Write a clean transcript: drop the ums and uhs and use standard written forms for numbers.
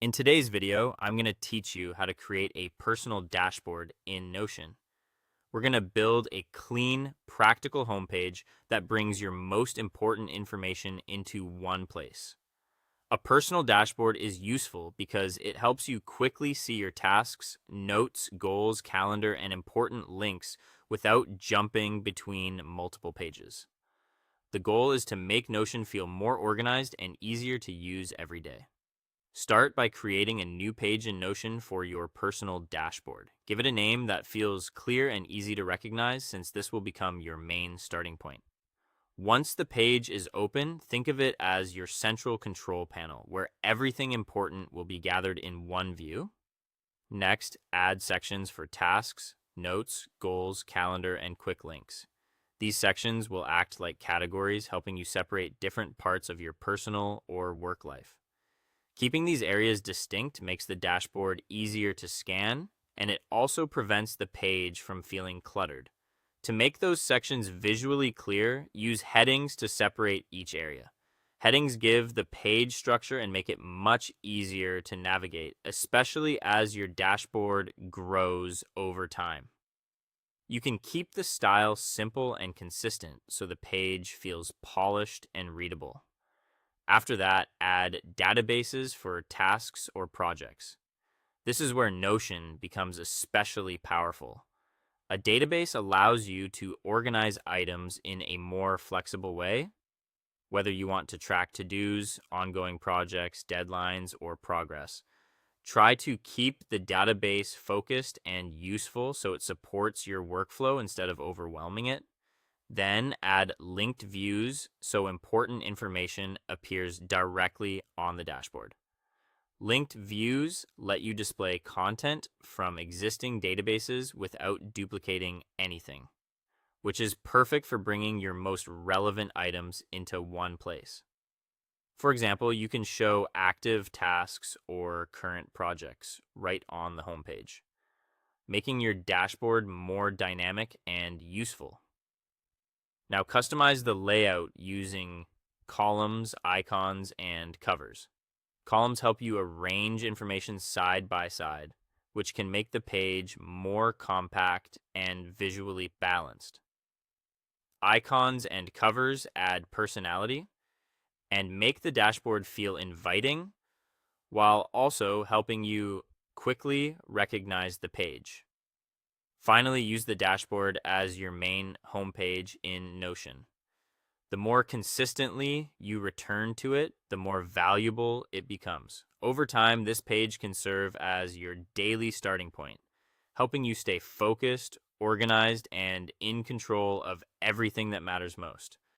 In today's video, I'm going to teach you how to create a personal dashboard in Notion. We're going to build a clean, practical homepage that brings your most important information into one place. A personal dashboard is useful because it helps you quickly see your tasks, notes, goals, calendar, and important links without jumping between multiple pages. The goal is to make Notion feel more organized and easier to use every day. Start by creating a new page in Notion for your personal dashboard. Give it a name that feels clear and easy to recognize, since this will become your main starting point. Once the page is open, think of it as your central control panel where everything important will be gathered in one view. Next, add sections for tasks, notes, goals, calendar, and quick links. These sections will act like categories, helping you separate different parts of your personal or work life. Keeping these areas distinct makes the dashboard easier to scan, and it also prevents the page from feeling cluttered. To make those sections visually clear, use headings to separate each area. Headings give the page structure and make it much easier to navigate, especially as your dashboard grows over time. You can keep the style simple and consistent so the page feels polished and readable. After that, add databases for tasks or projects. This is where Notion becomes especially powerful. A database allows you to organize items in a more flexible way, whether you want to track to-dos, ongoing projects, deadlines, or progress. Try to keep the database focused and useful so it supports your workflow instead of overwhelming it. Then add linked views so important information appears directly on the dashboard. Linked views let you display content from existing databases without duplicating anything, which is perfect for bringing your most relevant items into one place. For example, you can show active tasks or current projects right on the homepage, making your dashboard more dynamic and useful. Now customize the layout using columns, icons, and covers. Columns help you arrange information side by side, which can make the page more compact and visually balanced. Icons and covers add personality and make the dashboard feel inviting while also helping you quickly recognize the page. Finally, use the dashboard as your main homepage in Notion. The more consistently you return to it, the more valuable it becomes. Over time, this page can serve as your daily starting point, helping you stay focused, organized, and in control of everything that matters most.